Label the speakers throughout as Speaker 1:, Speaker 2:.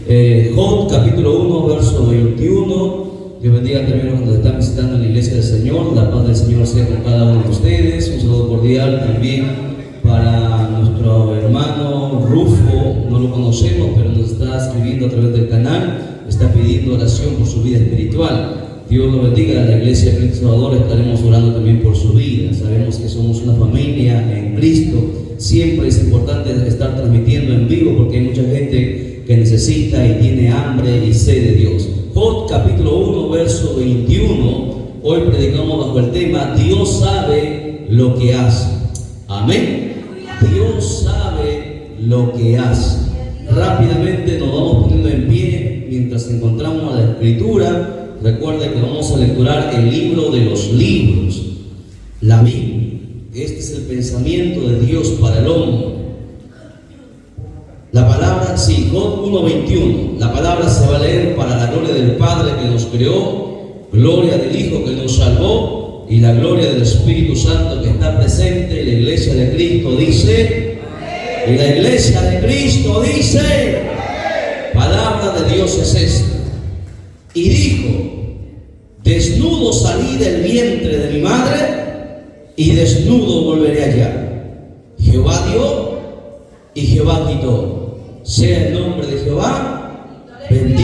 Speaker 1: Job capítulo 1, verso 21. Dios bendiga también a los que nos están visitando en la iglesia del Señor. La paz del Señor sea con cada uno de ustedes. Un saludo cordial también para nuestro hermano Rufo. No lo conocemos, pero nos está escribiendo a través del canal. Está pidiendo oración por su vida espiritual. Dios lo bendiga. En la iglesia de Cristo Salvador estaremos orando también por su vida. Sabemos que somos una familia en Cristo. Siempre es importante estar transmitiendo en vivo porque hay mucha gente que necesita y tiene hambre y sed de Dios. Job capítulo 1, verso 21. Hoy predicamos bajo el tema Dios sabe lo que hace. Amén. Dios sabe lo que hace. Rápidamente nos vamos poniendo en pie mientras encontramos la escritura. Recuerda que vamos a lecturar el libro de los libros, la Biblia. Este es el pensamiento de Dios para el hombre. La palabra, sí, Job 1:21. La palabra se va a leer para la gloria del Padre que nos creó, gloria del Hijo que nos salvó y la gloria del Espíritu Santo que está presente. La iglesia de Cristo dice, y la iglesia de Cristo dice, palabra de Dios es esta. Y dijo, desnudo salí del vientre de mi madre y desnudo volveré allá. Jehová dio y Jehová quitó. Sea el nombre de Jehová bendito.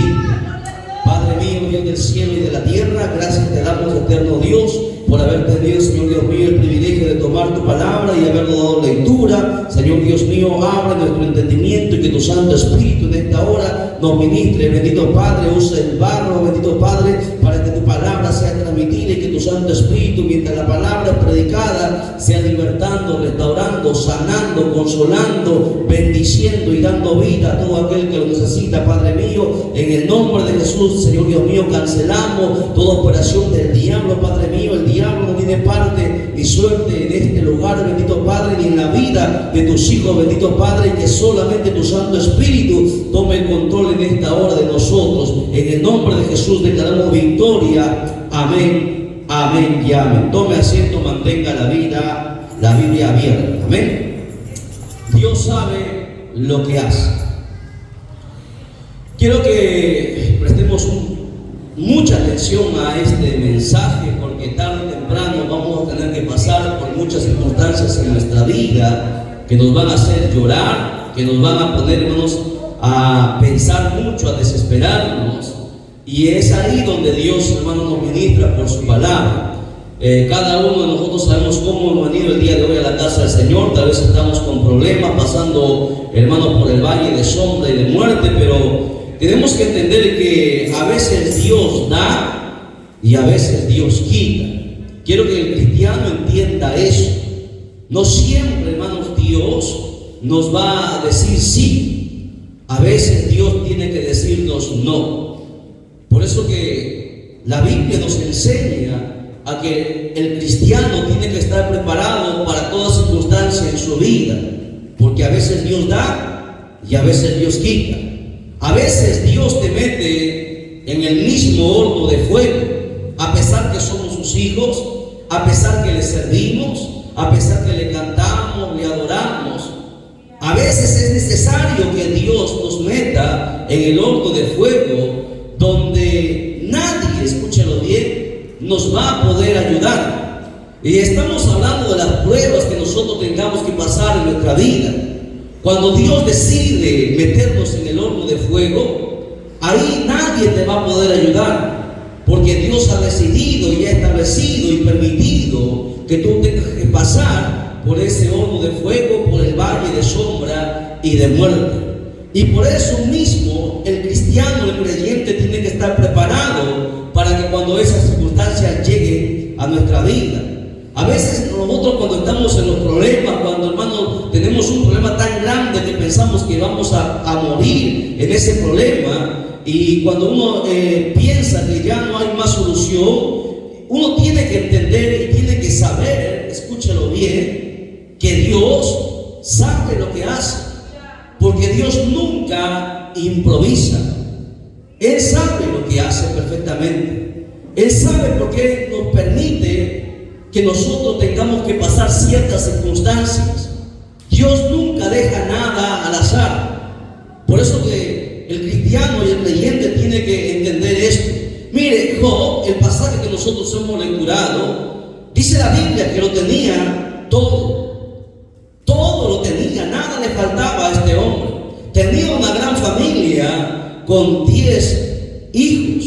Speaker 1: Padre mío, Dios del cielo y de la tierra, gracias te damos, eterno Dios, por haber tenido, Señor Dios mío, el privilegio de tomar tu palabra y haberlo dado lectura. Señor Dios mío, abre nuestro entendimiento y que tu Santo Espíritu en esta hora nos ministre. Bendito Padre, usa el barro, bendito Padre, para que tu palabra sea transmitida y que tu Santo Espíritu, mientras la palabra es predicada, sea libertando, restaurando, sanando, consolando, bendiciendo y dando vida a todo aquel que lo necesita. Padre mío, en el nombre de Jesús, Señor Dios mío, cancelamos toda operación del diablo. Padre mío, el diablo no tiene parte ni suerte en este lugar, bendito Padre, ni en la vida de tus hijos, bendito Padre, que solamente tu Santo Espíritu tome el control en esta hora de nosotros. En el nombre de Jesús declaramos victoria. Amén, amén y amén. Tome asiento, mantenga la Biblia abierta. Amén. Dios sabe lo que hace. Quiero que prestemos mucha atención a este mensaje, porque tarde o temprano vamos a tener que pasar por muchas circunstancias en nuestra vida que nos van a hacer llorar, que nos van a poner, hermanos, a pensar mucho, a desesperarnos. Y es ahí donde Dios, hermanos, nos ministra por su palabra. Cada uno de nosotros sabemos cómo hemos venido el día de hoy a la casa del Señor. Tal vez estamos con problemas, pasando, hermanos, por el valle de sombra y de muerte, pero tenemos que entender que a veces Dios da y a veces Dios quita. Quiero que el cristiano entienda eso. No siempre, hermanos, Dios nos va a decir sí. A veces Dios tiene que decirnos no. Por eso que la Biblia nos enseña a que el cristiano tiene que estar preparado para toda circunstancia en su vida. Porque a veces Dios da y a veces Dios quita. A veces Dios te mete en el mismo horno de fuego, a pesar que somos sus hijos, a pesar que le servimos, a pesar que le cantamos, le adoramos. A veces es necesario que Dios nos meta en el horno de fuego donde nadie, escúchalo bien, nos va a poder ayudar. Y estamos hablando de las pruebas que nosotros tengamos que pasar en nuestra vida. Cuando Dios decide meternos en el horno de fuego, ahí nadie te va a poder ayudar, porque Dios ha decidido y ha establecido y permitido que tú tengas que pasar por ese horno de fuego, por el valle de sombra y de muerte. Y por eso mismo el cristiano, el creyente, tiene que estar preparado para que cuando esas circunstancias lleguen a nuestra vida. A veces nosotros, cuando estamos en los problemas, cuando, hermanos, tenemos un problema tan grande que pensamos que vamos a morir en ese problema, y cuando uno piensa que ya no hay más solución, uno tiene que entender y tiene que saber, escúchalo bien, que Dios sabe lo que hace, porque Dios nunca improvisa. Él sabe lo que hace perfectamente. Él sabe por qué nos permite que nosotros tengamos que pasar ciertas circunstancias. Dios nunca deja nada al azar. Por eso que el cristiano nosotros hemos lecturado, dice la Biblia que lo tenía todo. Todo lo tenía, nada le faltaba a este hombre. Tenía una gran familia con 10 hijos,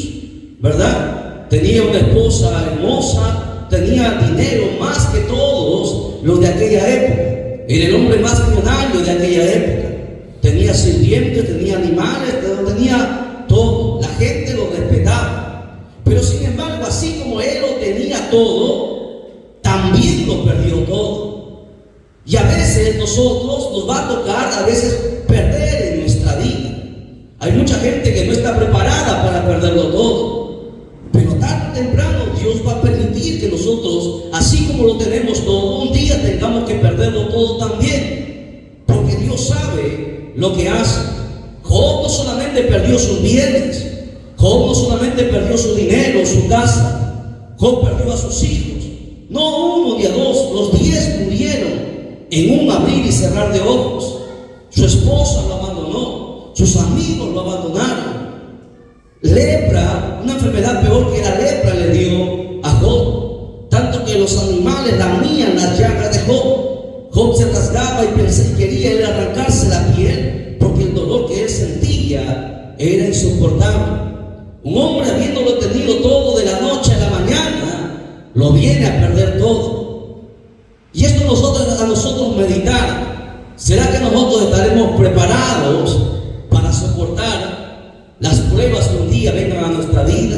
Speaker 1: ¿verdad? Tenía una esposa hermosa, tenía dinero más que todos los de aquella época. Era el hombre más millonario de aquella época. Tenía sirvientes, tenía animales, tenía todo. La gente lo respetaba. Pero sin embargo, así como él lo tenía todo, también lo perdió todo. Y a veces nosotros nos va a tocar a veces perder en nuestra vida. Hay mucha gente que no está preparada para perderlo todo, pero tarde o temprano Dios va a permitir que nosotros, así como lo tenemos todo, un día tengamos que perderlo todo también, porque Dios sabe lo que hace. Job no solamente perdió sus bienes, Job no solamente perdió su dinero, su casa, Job perdió a sus hijos, no uno ni a dos, los 10 murieron en un abrir y cerrar de ojos. Su esposa lo abandonó, sus amigos lo abandonaron. Lepra, una enfermedad peor que la lepra, le dio a Job, tanto que los animales lamían las llagas de Job. Job se rasgaba y quería ir a arrancarse la piel, porque el dolor que él sentía era insoportable. Un hombre, habiéndolo tenido todo de la noche a la mañana, lo viene a perder todo. Y esto a nosotros meditar. ¿Será que nosotros estaremos preparados para soportar las pruebas que un día vengan a nuestra vida?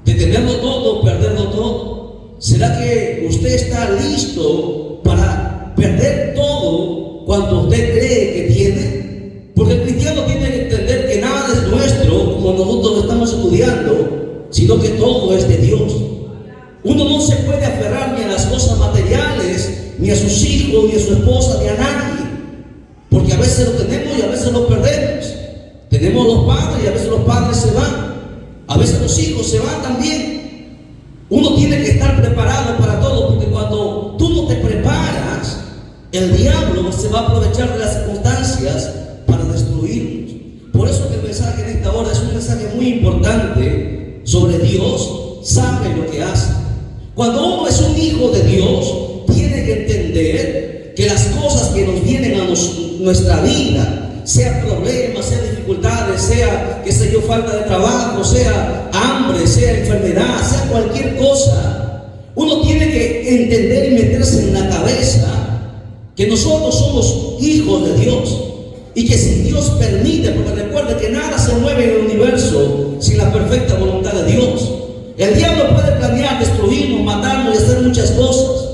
Speaker 1: De tenerlo todo, perderlo todo. ¿Será que usted está listo para perder todo cuando usted cree que tiene? Porque el cristiano tiene que entender que nada es nuestro, como nosotros lo estamos estudiando, sino que todo es de Dios. Uno no se puede aferrar ni a las cosas materiales, ni a sus hijos, ni a su esposa, ni a nadie, porque a veces lo tenemos y a veces lo perdemos. Tenemos los padres y a veces los padres se van, a veces los hijos se van también. Uno tiene que estar preparado para todo, porque cuando tú no te preparas, el diablo se va a aprovechar de las circunstancias para destruirnos. Por eso que el mensaje en esta hora es un mensaje muy importante sobre Dios. Sabe lo que hace. Cuando uno es un hijo de Dios, tiene que entender que las cosas que nos vienen a nuestra vida, sea problemas, sea dificultades, sea, qué sé yo, falta de trabajo, sea hambre, sea enfermedad, sea cualquier cosa, uno tiene que entender y meterse en la cabeza que nosotros somos hijos de Dios, y que si Dios permite, porque recuerde que nada se mueve en el universo sin la perfecta voluntad de Dios. El diablo puede planear destruirnos, matarnos y hacer muchas cosas,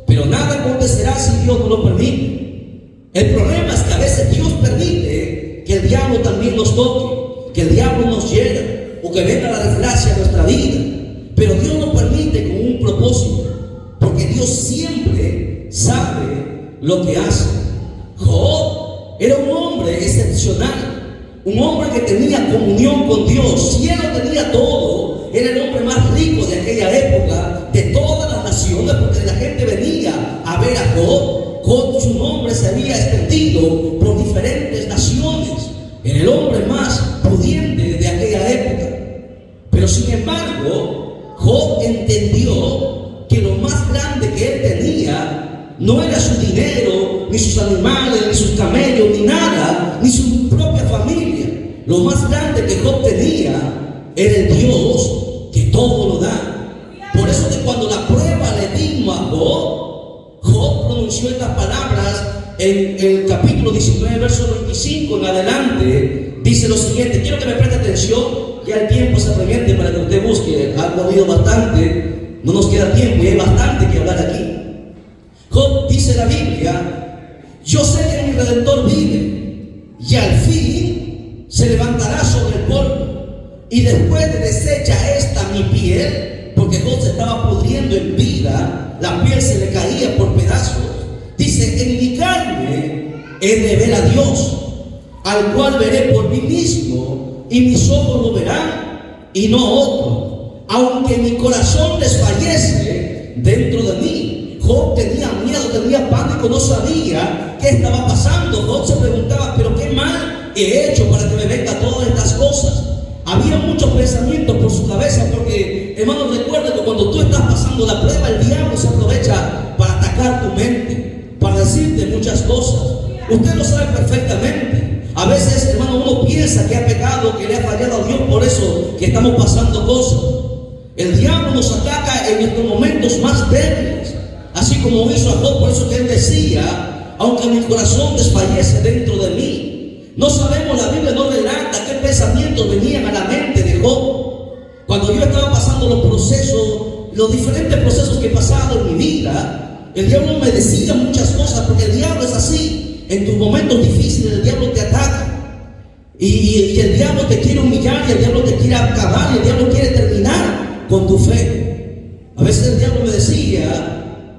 Speaker 1: pero nada acontecerá si Dios no lo permite. El problema es que a veces Dios permite que el diablo también nos toque, que el diablo nos hiera, o que venga la desgracia a nuestra vida. Pero Dios lo permite con un propósito, porque Dios siempre sabe lo que hace. Job era un hombre excepcional, un hombre que tenía comunión con Dios. Si él lo tenía todo, era el hombre más rico de aquella época, de todas las naciones, porque la gente venía a ver a Job. Job, su nombre se había extendido por diferentes naciones. Era el hombre más pudiente de aquella época. Pero sin embargo, Job entendió que lo más grande que él tenía no era su dinero, ni sus animales, ni sus camellos, ni nada, ni su propia familia. Lo más grande que Job tenía era el Dios que todo lo da. Por eso que cuando la prueba le vino a Job, Job pronunció estas palabras en el capítulo 19, verso 25 en adelante. Dice lo siguiente, quiero que me preste atención, ya el tiempo es apremiante para que usted busque. Ha habido bastante, no nos queda tiempo y hay bastante que hablar aquí. Job, dice la Biblia, yo sé que mi Redentor vive y al fin se levantará sobre el polvo, y después de deshecha esta mi piel, porque Job se estaba pudriendo en vida, la piel se le caía por pedazos. Dice, en mi carne he de ver a Dios, al cual veré por mí mismo, y mis ojos lo verán y no otro, aunque mi corazón desfallece dentro de mí. Job tenía miedo, tenía pánico, no sabía qué estaba pasando. Job se preguntaba, pero qué mal he hecho para que me vengan todas estas cosas. Había muchos pensamientos por su cabeza, porque hermanos, recuerden que cuando tú pasando la prueba, el diablo se aprovecha para atacar tu mente, para decirte muchas cosas. Usted lo sabe perfectamente. A veces, hermano, uno piensa que ha pecado, que le ha fallado a Dios, por eso que estamos pasando cosas. El diablo nos ataca en nuestros momentos más débiles, así como hizo a Job. Por eso que él decía: aunque mi corazón desfallece dentro de mí. No sabemos, la Biblia no relata qué pensamientos venían a la mente de Job. Cuando yo estaba pasando los procesos, los diferentes procesos que he pasado en mi vida, el diablo me decía muchas cosas, porque el diablo es así. En tus momentos difíciles el diablo te ataca, y el diablo te quiere humillar, y el diablo te quiere acabar, y el diablo quiere terminar con tu fe. A veces el diablo me decía: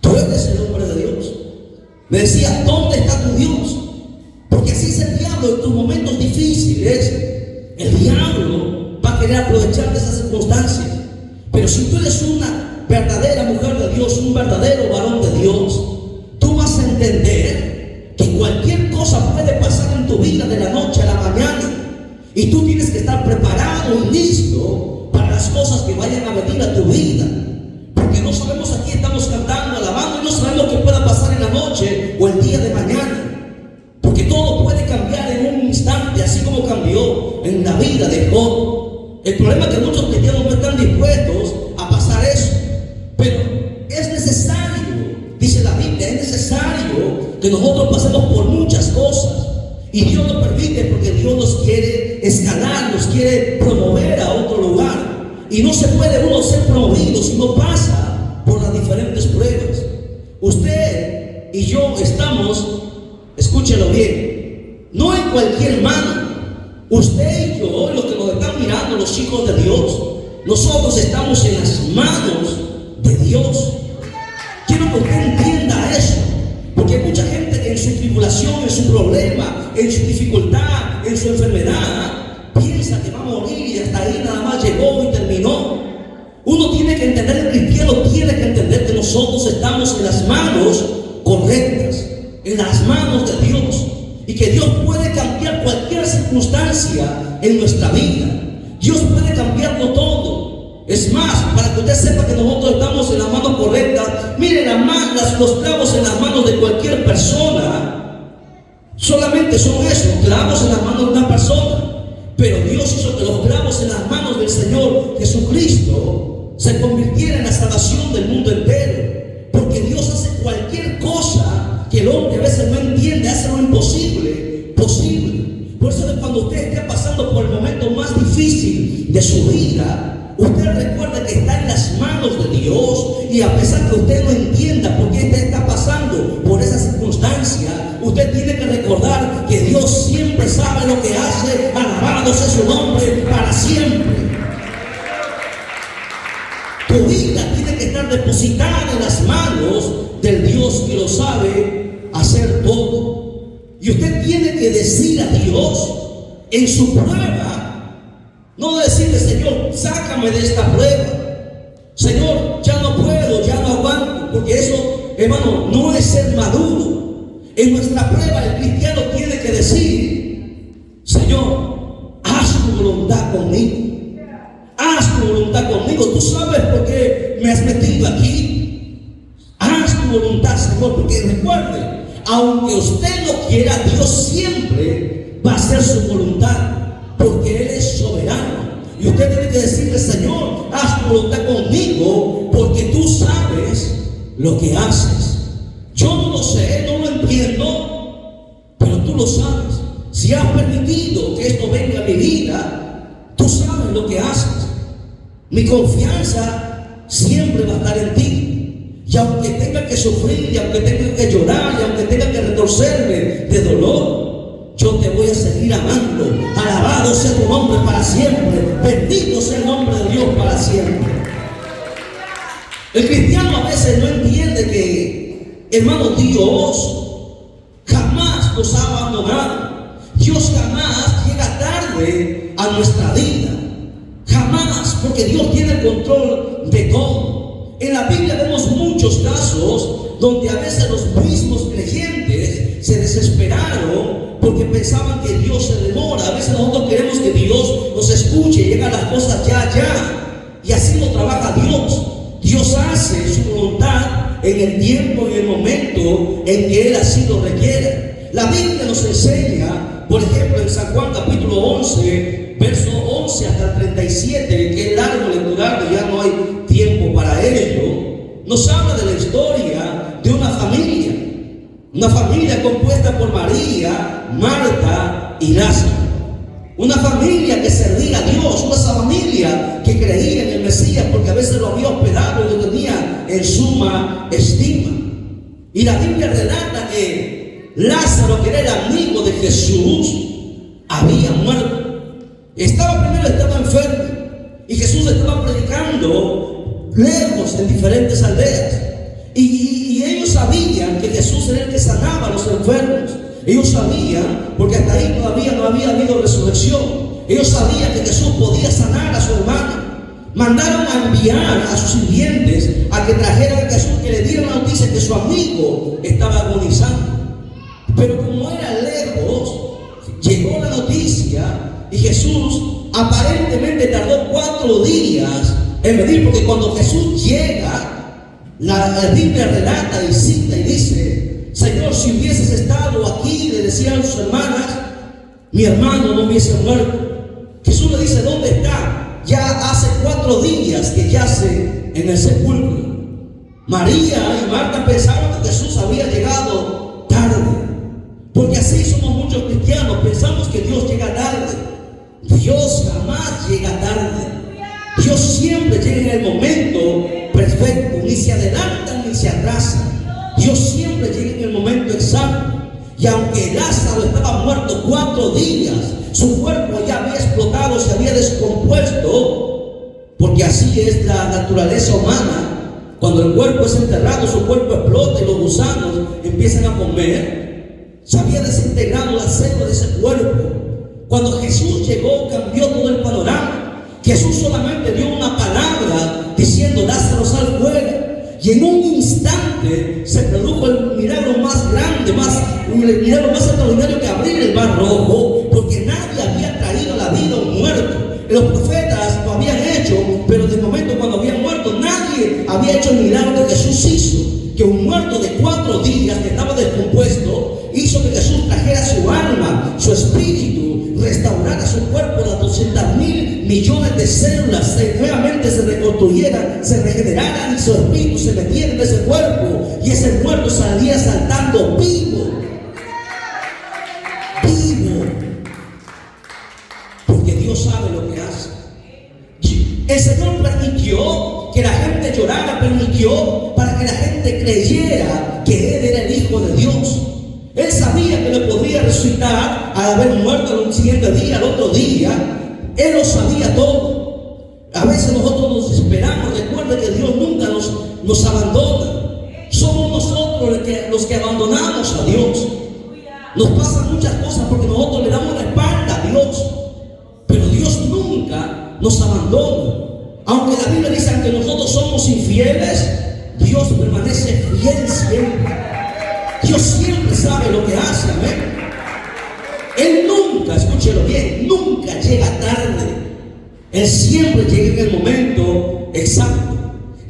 Speaker 1: tú eres el hombre de Dios. Me decía: ¿dónde está tu Dios? Porque así es el diablo. En tus momentos difíciles el diablo va a querer aprovechar de esas circunstancias. Pero si tú eres una verdadera mujer de Dios, un verdadero varón de Dios, tú vas a entender que cualquier cosa puede pasar en tu vida de la noche a la mañana, y tú tienes que estar preparado y listo para las cosas que vayan a venir a tu vida. Porque no sabemos, aquí estamos cantando, alabando, y no sabemos qué pueda pasar en la noche o el día de mañana, porque todo puede cambiar en un instante, así como cambió en la vida de Job. El problema es que muchos cristianos no están dispuestos a pasar eso, pero es necesario, dice la Biblia, es necesario que nosotros pasemos por muchas cosas, y Dios lo permite porque Dios nos quiere escalar, nos quiere promover a otro lugar, y no se puede uno ser promovido si no pasa por las diferentes pruebas. Usted y yo estamos, escúchelo bien, no en cualquier mano. Usted y yo, los que nos están mirando, los hijos de Dios, nosotros estamos en las manos de Dios. Quiero que usted entienda eso, porque hay mucha gente en su tribulación, en su problema, en su dificultad, en su enfermedad, piensa que va a morir y hasta ahí nada más llegó y terminó. Uno tiene que entender, el cristiano tiene que entender que nosotros estamos en las manos correctas, en las manos de Dios, y que Dios puede cambiar cualquier circunstancia en nuestra vida. Dios puede cambiarlo todo. Es más, para que usted sepa que nosotros estamos en las manos correctas, mire, los clavos en las manos de cualquier persona solamente son eso, clavos en las manos de una persona. Pero Dios hizo que los clavos en las manos del Señor Jesucristo se convirtieran en la salvación del mundo entero. Porque Dios hace cualquier cosa que el hombre a veces no entiende, hace lo imposible posible. Por eso, cuando usted esté pasando por el momento más difícil de su vida, usted recuerde que está en las manos de Dios, y a pesar que usted no entienda por qué usted está pasando por esa circunstancia, usted tiene que recordar que Dios siempre sabe lo que hace. Alabado sea su nombre para siempre. Tu vida tiene que estar depositada en las manos del Dios que lo sabe hacer todo. Y usted tiene que decir a Dios en su prueba, no decirle: Señor, sácame de esta prueba, Señor, ya no puedo, ya no aguanto, porque eso, hermano, no es ser maduro. En nuestra prueba el cristiano tiene que decir: Señor, haz tu voluntad conmigo. Haz tu voluntad conmigo. Tú sabes por qué me has metido aquí. Haz tu voluntad, Señor, porque recuerde, aunque usted no quiera, Dios siempre va a hacer su voluntad, porque Él es soberano. Y usted tiene que decirle: Señor, haz tu voluntad conmigo, porque tú sabes lo que haces. Yo no lo sé, no lo entiendo, pero tú lo sabes. Si has permitido que esto venga a mi vida, tú sabes lo que haces. Mi confianza siempre va a estar en ti. Y aunque tenga que sufrir, y aunque tenga que llorar, y aunque tenga que retorcerme de dolor, yo te voy a seguir amando. Alabado sea tu nombre para siempre. Bendito sea el nombre de Dios para siempre. El cristiano a veces no entiende que, hermano, Dios jamás nos ha abandonado. Dios jamás llega tarde a nuestra vida. Jamás, porque Dios tiene el control de todo. En la Biblia vemos muchos casos donde a veces los mismos creyentes se desesperaron porque pensaban que Dios se demora. A veces nosotros queremos que Dios nos escuche y haga las cosas ya. Y así lo trabaja Dios. Dios hace su voluntad en el tiempo y el momento en que Él así lo requiere. La Biblia nos enseña, por ejemplo, en San Juan capítulo 11, verso 11 hasta el 37, que es largo lecturarlo, ya no hay tiempo para ello. Nos habla de la historia de una familia compuesta por María, Marta y Lázaro. Una familia que servía a Dios, una familia que creía en el Mesías porque a veces lo había hospedado y lo tenía en suma estima. Y la Biblia relata que Lázaro, que era el amigo de Jesús, había muerto. Estaba enfermo y Jesús estaba predicando lejos en diferentes aldeas. Y ellos sabían que Jesús era el que sanaba a los enfermos. Ellos sabían, porque hasta ahí todavía no había habido resurrección. Ellos sabían que Jesús podía sanar a su hermano. Mandaron a enviar a sus sirvientes a que trajeran a Jesús, que le dieran la noticia que su amigo estaba agonizando. Pero como era lejos, llegó la noticia y Jesús aparentemente tardó 4 días en venir, porque cuando Jesús llega, la Biblia relata y cita y dice: Señor, si hubieses estado aquí, le decían a sus hermanas, mi hermano no hubiese muerto. Jesús le dice: ¿dónde está? Ya hace 4 días que yace en el sepulcro. María y Marta pensaron que Jesús había llegado tarde, porque así somos muchos cristianos, pensamos que Dios llega tarde. Dios jamás llega tarde. Dios siempre llega en el momento perfecto, ni se adelanta ni se atrasa. Dios siempre llega en el momento exacto. Y aunque Lázaro estaba muerto 4 días, su cuerpo ya había explotado, se había descompuesto, porque así es la naturaleza humana. Cuando el cuerpo es enterrado, su cuerpo explota y los gusanos empiezan a comer. Se había desintegrado la célula de ese cuerpo. Cuando Jesús llegó, cambió todo el panorama. Jesús solamente dio una palabra diciendo: Lázaro, sal fuera. Y en un instante se produjo el milagro más grande, el milagro más extraordinario que abrir el mar rojo, porque nadie había traído a la vida a un muerto. Los profetas lo habían hecho, pero de momento cuando habían muerto, nadie había hecho el milagro que Jesús hizo. Que un muerto de 4 días que estaba descompuesto, hizo que Jesús trajera su alma, su espíritu, restaurara su cuerpo, las 200.000 millones de células nuevamente se reconstruyeran, se regeneraran y su espíritu se metiera en ese cuerpo, y ese muerto salía saltando vivo, porque Dios sabe lo que hace. El Señor permitió que la gente llorara, permitió para que la gente creyera que Él era el Hijo de Dios. Él sabía que le podría resucitar al haber muerto al siguiente día, al otro día. Él lo sabía todo. A veces nosotros nos esperamos. Recuerda que Dios nunca nos abandona. Somos nosotros los que abandonamos a Dios. Nos pasan muchas cosas porque nosotros le damos la espalda a Dios. Pero Dios nunca nos abandona. Aunque la Biblia dice que nosotros somos infieles, Dios permanece fiel siempre. Dios siempre sabe lo que hace, amén. Él nunca, escúchelo bien, nunca llega tarde. Él siempre llega en el momento exacto.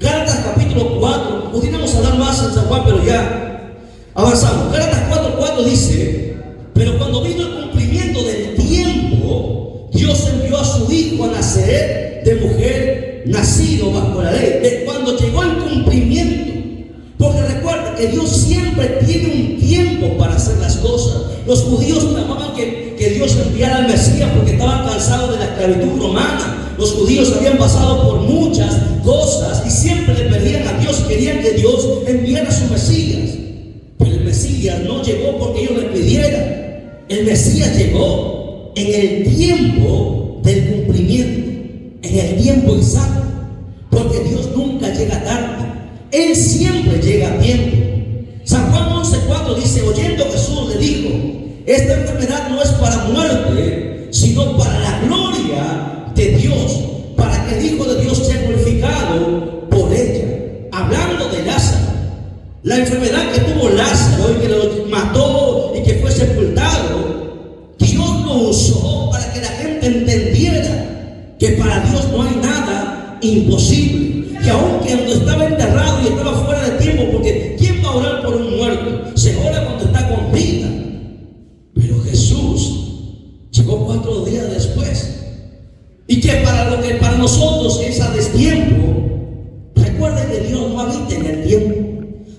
Speaker 1: Gálatas capítulo 4, pudiéramos hablar más en San Juan, pero ya avanzamos. Gálatas 4:4 dice: pero cuando vino el cumplimiento del tiempo, Dios envió a su Hijo a nacer de mujer, nacido bajo la ley. De cuando llegó el cumplimiento. Porque recuerda que Dios siempre tiene un tiempo para hacer las cosas. Los judíos clamaban que Dios enviara al Mesías porque estaban cansados de la esclavitud romana. Los judíos habían pasado por muchas cosas y siempre le pedían a Dios, querían que Dios enviara a su Mesías. Pero el Mesías no llegó porque ellos le pidieran. El Mesías llegó en el tiempo del cumplimiento, en el tiempo exacto. Porque Dios nunca llega tarde. Él siempre llega a tiempo. San Juan 11:4 dice: oyendo Jesús le dijo: esta enfermedad no es para muerte, sino para la gloria de Dios, para que el Hijo de Dios sea glorificado por ella. Hablando de Lázaro, la enfermedad que tuvo Lázaro y que lo mató y que fue sepultado, Dios lo usó para que la gente entendiera que para Dios no hay nada imposible. Y aun cuando estaba enterrado y estaba fuera de tiempo, porque ¿quién va a orar por un muerto? Se ora cuando está con vida. Pero Jesús llegó 4 días después. Y que para lo que para nosotros es a destiempo, recuerden que Dios no habita en el tiempo.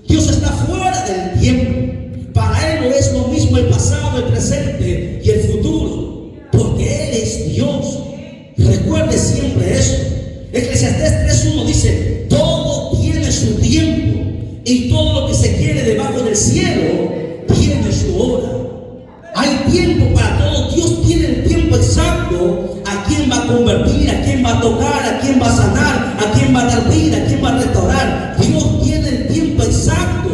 Speaker 1: Dios está fuera del tiempo. Para Él no es lo mismo el pasado, el presente y el futuro, porque Él es Dios. Recuerde siempre eso. Eclesiastés 3:1 dice: todo tiene su tiempo, y todo lo que se quiere debajo del cielo tiene su hora. Hay tiempo para todo. Dios tiene el tiempo exacto a quién va a convertir, a quién va a tocar, a quién va a sanar, a quién va a dar vida, a quién va a restaurar. Dios tiene el tiempo exacto.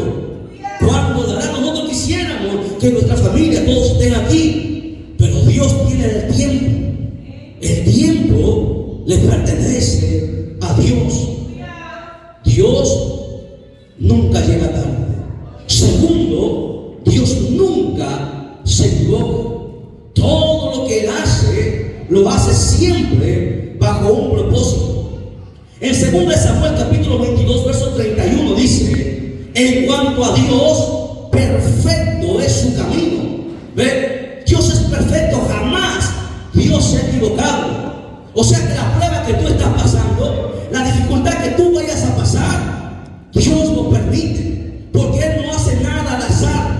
Speaker 1: Cuando dará, nosotros quisiéramos que nuestra familia todos estén aquí, pero Dios tiene el tiempo. El tiempo le pertenece a Dios. Dios nunca llega tarde. Segundo, Dios nunca se equivoca. Todo lo que Él hace, lo hace siempre bajo un propósito. En 2 Samuel capítulo 22 verso 31 dice: en cuanto a Dios, perfecto es su camino. ¿Ve? Dios es perfecto, jamás Dios se ha equivocado. O sea que la prueba que tú estás pasando, la dificultad que tú vayas a pasar, Dios lo permite, porque Él no hace nada al azar.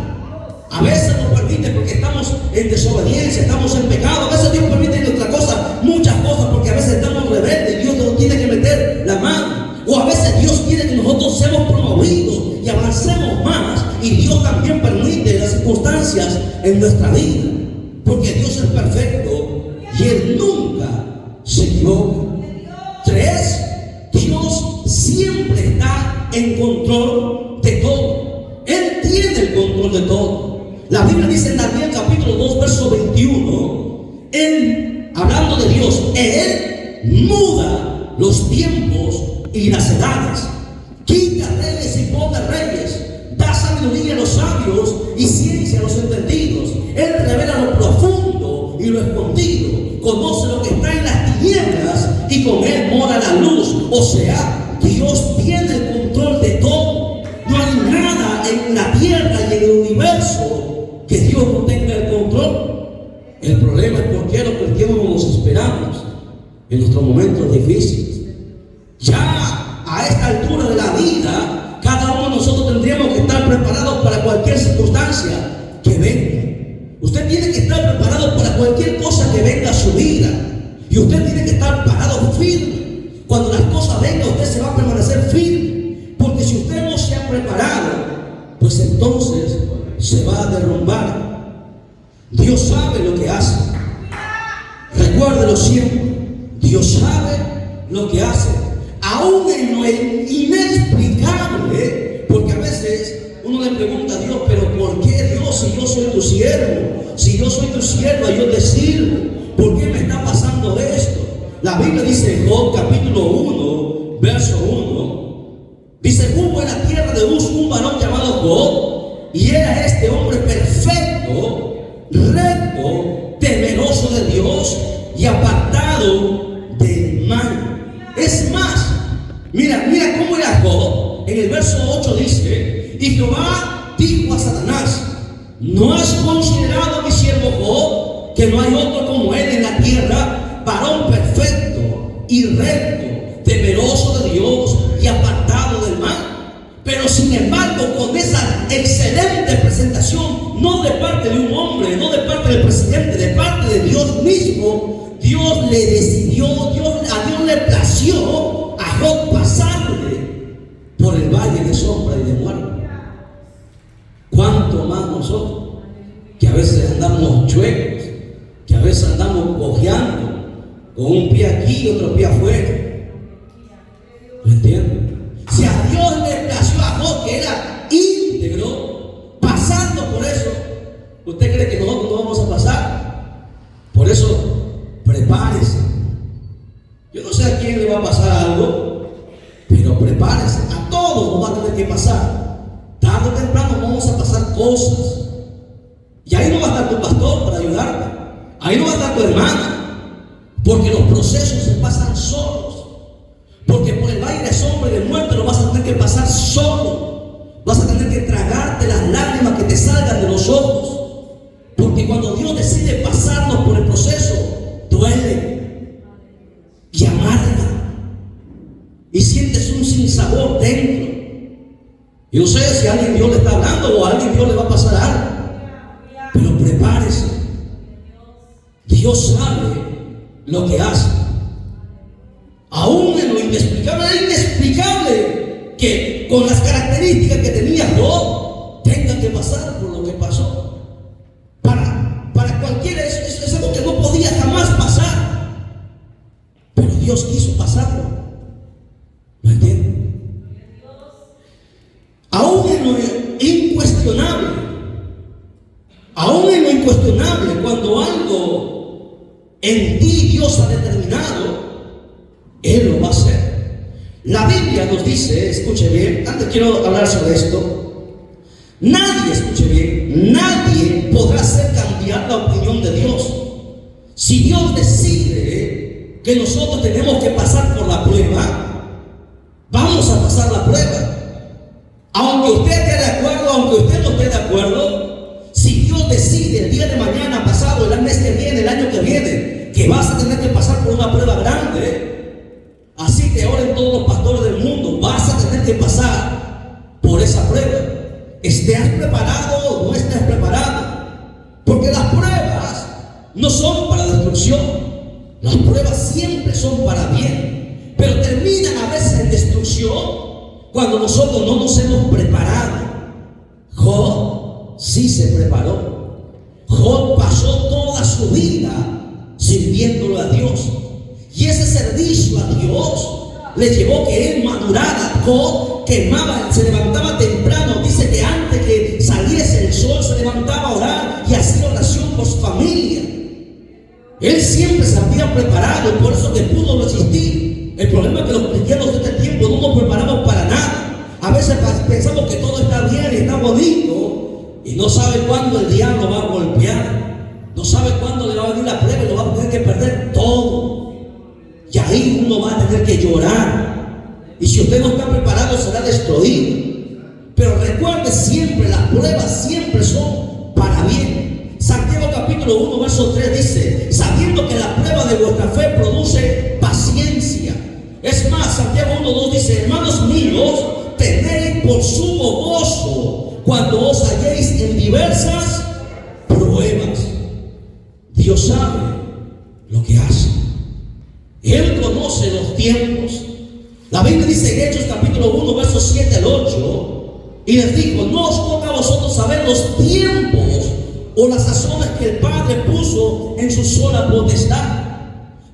Speaker 1: A veces nos permite porque estamos en desobediencia, estamos en pecado. A veces Dios permite otra cosa, muchas cosas, porque a veces estamos rebeldes. Dios nos tiene que meter la mano. O a veces Dios quiere que nosotros seamos promovidos y avancemos más. Y Dios también permite las circunstancias en nuestra vida, porque Dios es perfecto y Él nunca se equivoca. 3. Dios siempre está en control de todo. Él tiene el control de todo. La Biblia dice en Daniel capítulo 2 verso 21, Él, hablando de Dios, Él muda los tiempos y las edades, quita reyes y pone reyes, da sabiduría a los sabios y ciencia a los entendidos. Él revela lo profundo y lo escondido, conoce lo que está en las tinieblas y con Él mora la luz. O sea, Dios tiene el control de todo. No hay nada en la tierra y en el universo que Dios no tenga el control. El problema es por qué los cristianos nos esperamos en nuestros momentos difíciles. Ya a esta altura de la vida, cada uno de nosotros tendríamos que estar preparados para cualquier circunstancia que venga. Usted tiene que estar preparado para cualquier cosa que venga a su vida. Y usted tiene que estar parado firme. Cuando las cosas vengan, usted se va a permanecer firme. Porque si usted no se ha preparado, pues entonces se va a derrumbar. Dios sabe lo que hace. Recuérdelo siempre. Dios sabe lo que hace. Aún en lo inexplicable, porque a veces uno le pregunta a Dios: pero ¿por qué, Dios, si yo soy tu siervo? Si yo soy tu sierva, yo te sirvo, ¿por qué me está pasando esto? La Biblia dice en Job capítulo 1 verso 1, dice: hubo en la tierra de Uz un varón llamado Job, y era este hombre perfecto, recto, temeroso de Dios y apartado del mal. Es más, mira cómo era Job. En el verso 8 dice: y Jehová dijo a Satanás: ¿no has considerado a mi siervo Job, que no hay otro como él en la tierra, varón perfecto y recto, temeroso de Dios y apartado del mal? Pero sin embargo, con esa excelente presentación, no de parte de un hombre, no de parte del presidente, de parte de Dios mismo, Dios le decidió, a Dios le plació a Job pasarle por el valle de sombra y de muerte. ¿Cuánto más nosotros, que a veces andamos chuecos, que a veces andamos cojeando, con un pie aquí y otro pie afuera? ¿Lo entienden? Si a Dios le plació a Job, que era íntegro, pasando por eso, ¿usted cree que nosotros no vamos a pasar? Por eso, prepárese. Yo no sé a quién le va a pasar algo, pero prepárese. A todos nos va a tener que pasar. Tarde o temprano vamos a pasar cosas. Y ahí no va a estar tu pastor para ayudarte. Ahí no va a estar tu hermana, porque los procesos se pasan solos. estar solo. Vas a tener que tragarte las lágrimas que te salgan de los ojos. Porque cuando Dios decide pasarnos por el proceso, duele y amarga. Y sientes un sinsabor dentro. Yo no sé si a alguien Dios le está hablando o a alguien Dios le va a pasar algo. Pero prepárese. Dios sabe lo que hace. Aún en lo inexplicable, es inexplicable que con las características que tenía Job tenga que pasar por lo que pasó. Para cualquiera es algo que no podía jamás pasar. Pero Dios quiso pasarlo. ¿Lo entienden? Aún en lo incuestionable, cuando algo en ti Dios ha determinado, Él lo va a hacer. La Biblia nos dice, escuche bien, antes quiero hablar sobre esto. Nadie, escuche bien, nadie podrá hacer cambiar la opinión de Dios. Si Dios decide que nosotros tenemos que pasar por la prueba, vamos a pasar la prueba. Aunque usted esté de acuerdo, aunque usted no esté de acuerdo, si Dios decide el día de mañana, pasado, el mes que viene, el año que viene, que vas a tener que pasar por una prueba grande, así que oren todos los pastores del mundo, vas a tener que pasar por esa prueba. ¿Estés preparado o no estés preparado? Porque las pruebas no son para destrucción. Las pruebas siempre son para bien, pero terminan a veces en destrucción cuando nosotros no nos hemos preparado. Job sí se preparó. Job pasó toda su vida sirviéndolo a Dios, y ese servicio a Dios le llevó que él madurara. Job quemaba, se levantaba temprano. Dice que antes que saliese el sol se levantaba a orar y hacía oración por su familia. Él siempre se había preparado, y por eso que pudo resistir. El problema es que los cristianos de este tiempo no nos preparamos para nada. A veces pensamos que todo está bien y está bonito, y no sabe cuándo el diablo va a golpear, no sabe cuándo le va a venir la prueba y lo va a tener que perder todo. Y ahí uno va a tener que llorar, y si usted no está preparado será destruido. Pero recuerde siempre, las pruebas siempre son para bien. Santiago capítulo 1 verso 3 dice: sabiendo que la prueba de vuestra fe produce paciencia. Es más, Santiago 1:2 dice: hermanos míos, tened por sumo gozo cuando os halléis en diversas pruebas. Dios sabe lo que hace. Él conoce los tiempos. La Biblia dice en Hechos capítulo 1 versos 7 al 8, y les dijo: no os toca a vosotros saber los tiempos o las sazones que el Padre puso en su sola potestad.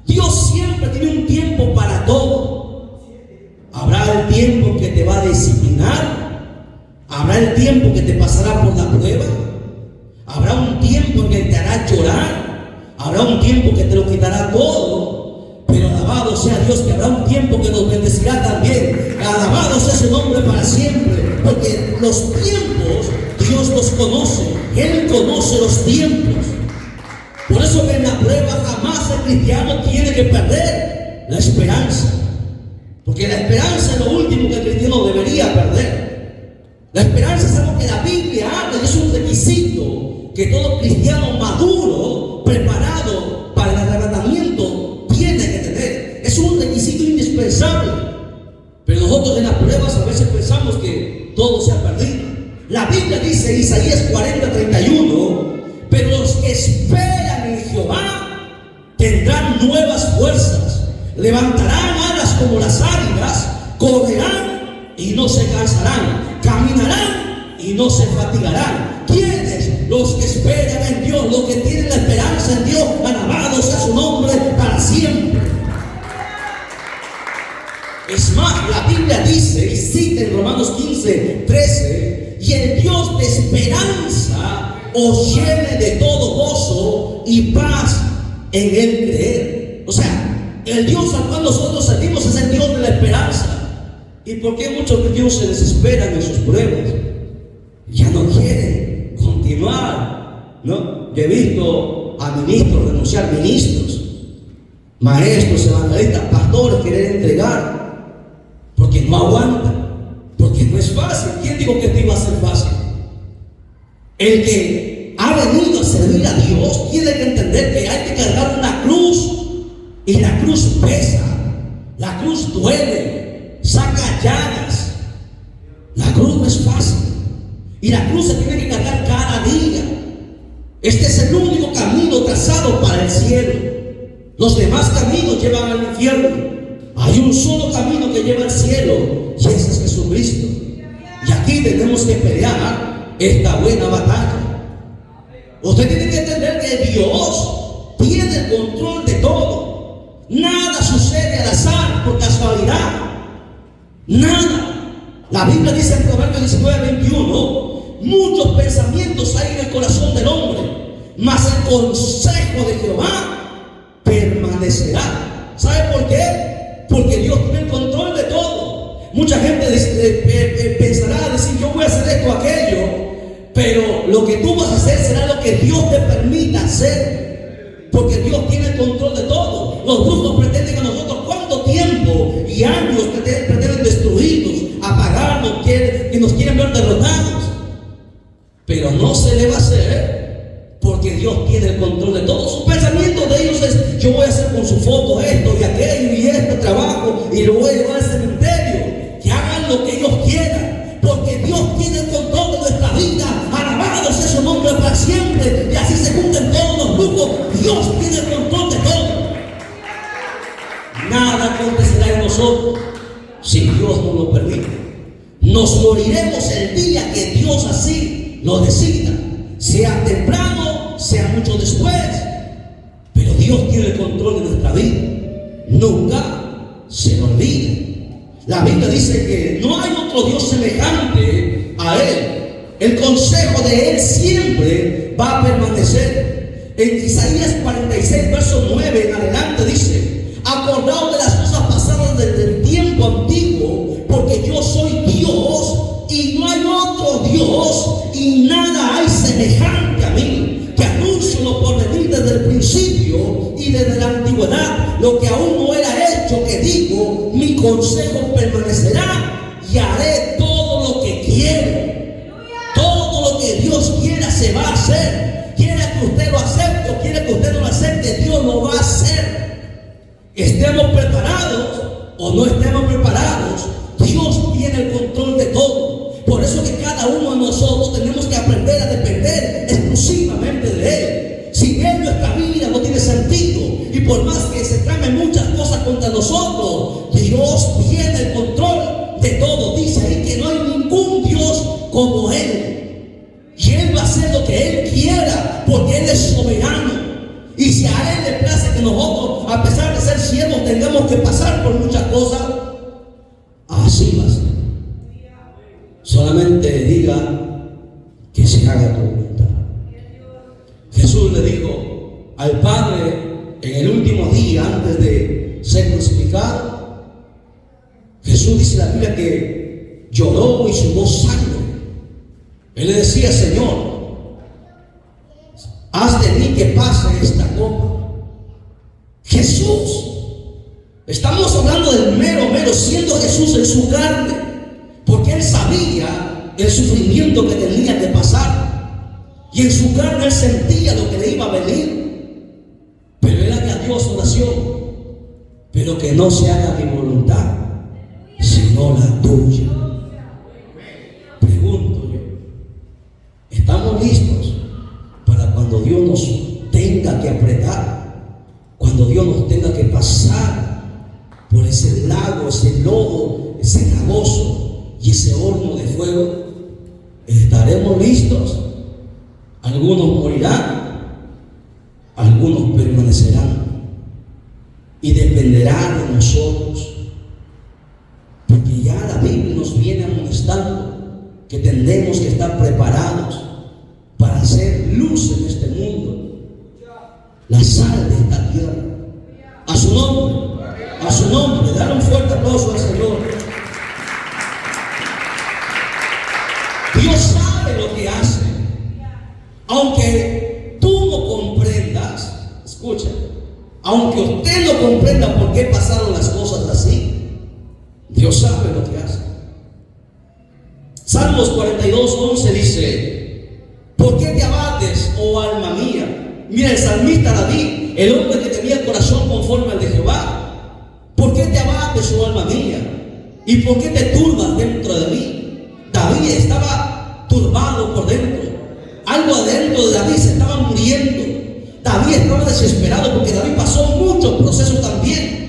Speaker 1: Dios siempre tiene un tiempo para todo. Habrá el tiempo que te va a disciplinar, habrá el tiempo que te pasará por la prueba, habrá un tiempo en que te hará llorar, habrá un tiempo que te lo quitará todo. Pero alabado sea Dios, que habrá un tiempo que nos bendecirá también. Alabado sea ese nombre para siempre, porque los tiempos Dios los conoce. Él conoce los tiempos. Por eso que en la prueba jamás el cristiano tiene que perder la esperanza, porque la esperanza es lo último que el cristiano debería perder. La esperanza es algo que la Biblia habla, y es un requisito que todo cristiano maduro, preparado para el arrebatamiento, tiene que tener. Es un requisito indispensable. Pero nosotros en las pruebas a veces pensamos que todo se ha perdido. La Biblia dice, Isaías 40:31, pero los que esperan en Jehová tendrán nuevas fuerzas, levantarán alas como las águilas, correrán y no se cansarán, caminarán y no se fatigarán. ¿Quiénes? Los que esperan en Dios, los que tienen la esperanza en Dios. Alabado sea su nombre para siempre. Es más, la Biblia dice, y cita en Romanos 15:13, y el Dios de esperanza os llene de todo gozo y paz en el creer. O sea, el Dios al cual nosotros servimos es el Dios de la esperanza. ¿Y por qué muchos de Dios se desesperan en sus pruebas? Ya no quieren continuar, ¿no? Yo he visto a ministros renunciar, ministros, maestros, evangelistas, pastores querer entregar, porque no aguantan, porque porque no es fácil. ¿Quién dijo que esto iba a ser fácil? El que ha venido a servir a Dios tiene que entender que hay que cargar una cruz, y la cruz pesa, la cruz duele, saca llagas. La cruz no es fácil, y la cruz se tiene que cargar cada día. Este es el único camino trazado para el cielo. Los demás caminos llevan al infierno. Hay un solo camino que lleva al cielo, y ese es Jesucristo. Y aquí tenemos que pelear esta buena batalla. Usted tiene que entender que Dios tiene el control de todo. Nada sucede al azar, por casualidad. Nada. La Biblia dice en Proverbios 19:21: muchos pensamientos hay en el corazón del hombre, mas el consejo de Jehová permanecerá. ¿Sabe por qué? Porque Dios tiene el control de todo. Mucha gente pensará, decir, yo voy a hacer esto o aquello, pero lo que tú vas a hacer será lo que Dios te permita hacer, porque Dios tiene el control de todo. Los brujos pretenden a nosotros cuánto tiempo y años pretenden destruirnos, apagarnos, que nos quieren ver derrotados, pero no se le va a hacer, porque Dios tiene el control de todo. Sus pensamientos de ellos es: yo voy a hacer con su foto esto y aquello y este trabajo, y lo voy a llevar al cementerio. Que hagan lo que ellos quieran, porque Dios tiene el control de nuestra vida. Alabado sea su nombre para siempre. Y así se cumplen todos los grupos. Dios tiene el control de todo. Nada acontecerá en nosotros si Dios no lo permite. Nos moriremos el día que Dios así lo decida, sea temprano, sea mucho después, pero Dios tiene el control de nuestra vida. Nunca se lo olvide. La Biblia dice que no hay otro Dios semejante a Él. El consejo de Él siempre va a permanecer. En Isaías 46, verso 9 en adelante dice: acordaos de las cosas pasadas desde el tiempo antiguo, porque yo soy Dios y no hay otro Dios, y nada hay semejante a mí, que anuncio lo por venir desde el principio y desde la antigüedad, lo que aún no era hecho, que digo, mi consejo permanecerá y haré todo lo que quiero. Todo lo que Dios quiera se va a hacer. Quiera que usted lo acepte o quiera que usted no lo acepte, Dios lo va a hacer. Estemos preparados o no estemos preparados, Dios tiene el control de todo. Por eso que cada uno de nosotros tenemos que aprender a depender exclusivamente de Él. Sin Él nuestra vida no tiene sentido, y por más que se tramen muchas cosas contra nosotros, Dios tiene el control de todo. Dice ahí que no hay ningún Dios como Él, y Él va a hacer lo que Él quiera, porque Él es soberano. Y si a Él le place que nosotros, a pesar de ser siervos, tengamos que pasar por muchas cosas, así va a ser. Solamente diga que se haga tu voluntad. Jesús le dijo al Padre en el último día antes de ser crucificado. Jesús dice en la Biblia que lloró y sudó sangre. Él le decía: Señor, haz de mí que pase esta copa. Jesús, estamos hablando del mero, siendo Jesús en su carne, porque Él sabía el sufrimiento que tenía que pasar, y en su carne Él sentía lo que le iba a venir. Pero Él añadió su oración: pero que no se haga mi voluntad, sino la tuya. Pregunto yo, ¿estamos listos para cuando Dios nos tenga que apretar, cuando Dios nos tenga que pasar por ese lago, ese lodo, ese cenagoso y ese horno de fuego? ¿Estaremos listos? Algunos morirán, algunos permanecerán, y dependerá de nosotros, porque ya la Biblia nos viene amonestando que tenemos que estar preparados para hacer luz en este mundo, la sal de esta tierra. A su nombre, dar un fuerte aplauso al Señor. Dios sabe lo que hace, aunque tú no comprendas. Escucha, aunque usted no comprenda por qué pasaron las cosas así, Dios sabe lo que hace. Salmos 42:11 dice: ¿por qué te abates, oh alma mía? Mira, el salmista David, el hombre que tenía el corazón conforme al de Jehová. ¿Por qué te abates, oh alma mía? ¿Y por qué te turbas dentro de mí? David estaba turbado por dentro. Algo adentro de David se estaba muriendo. David estaba desesperado porque David pasó muchos procesos también.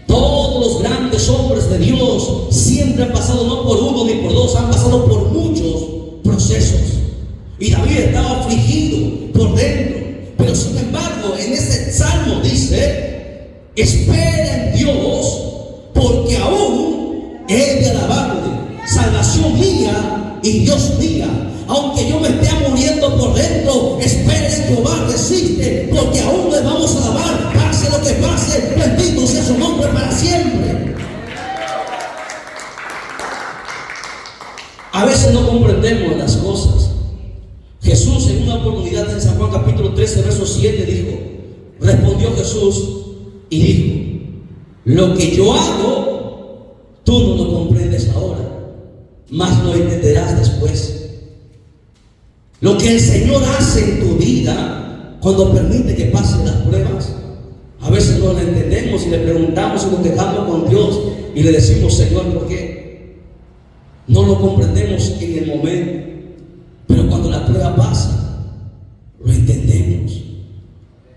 Speaker 1: Todos los grandes hombres de Dios siempre han pasado no por uno ni por dos, han pasado por muchos procesos. Y David estaba afligido por dentro. Pero sin embargo, en ese salmo dice: espera en Dios, porque aún he de alabarle, salvación mía y Dios mía. Aunque yo me esté muriendo por dentro, espera en Jehová, resiste, porque aún le vamos a alabar, pase lo que pase, bendito sea su nombre para siempre. A veces no comprendemos las cosas. Jesús en una oportunidad en San Juan capítulo 13 verso 7 dijo, respondió Jesús y dijo: lo que yo hago, tú no lo comprendes ahora, mas lo entenderás después. Lo que el Señor hace en tu vida cuando permite que pasen las pruebas, a veces no lo entendemos y le preguntamos y nos quejamos con Dios y le decimos: Señor, ¿por qué? No lo comprendemos en el momento, pero cuando la prueba pasa, lo entendemos.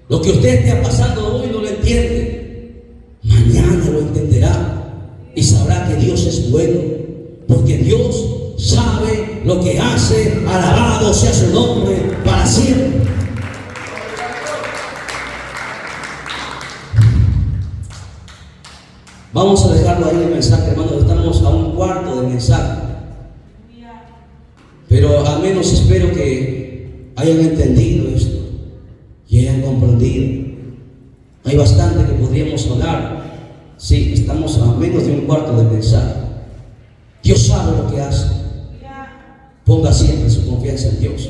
Speaker 1: Lo que usted esté pasando hoy no lo entiende, mañana lo entenderá y sabrá que Dios es bueno, porque Dios sabe lo que hace. Alabado sea su nombre para siempre. Vamos a dejarlo ahí el mensaje, hermanos. Estamos a un cuarto del mensaje, pero al menos espero que hayan entendido esto y hayan comprendido. Hay bastante que podríamos hablar. Sí, estamos a menos de un cuarto del mensaje. Dios sabe lo que hace. Ponga siempre su confianza en Dios.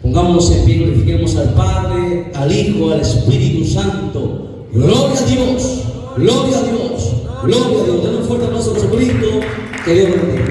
Speaker 1: Pongámonos en pie, glorifiquemos al Padre, al Hijo, al Espíritu Santo. Gloria a Dios, gloria a Dios, gloria a Dios. Den un fuerte aplauso a Jesucristo. Que Dios lo bendiga.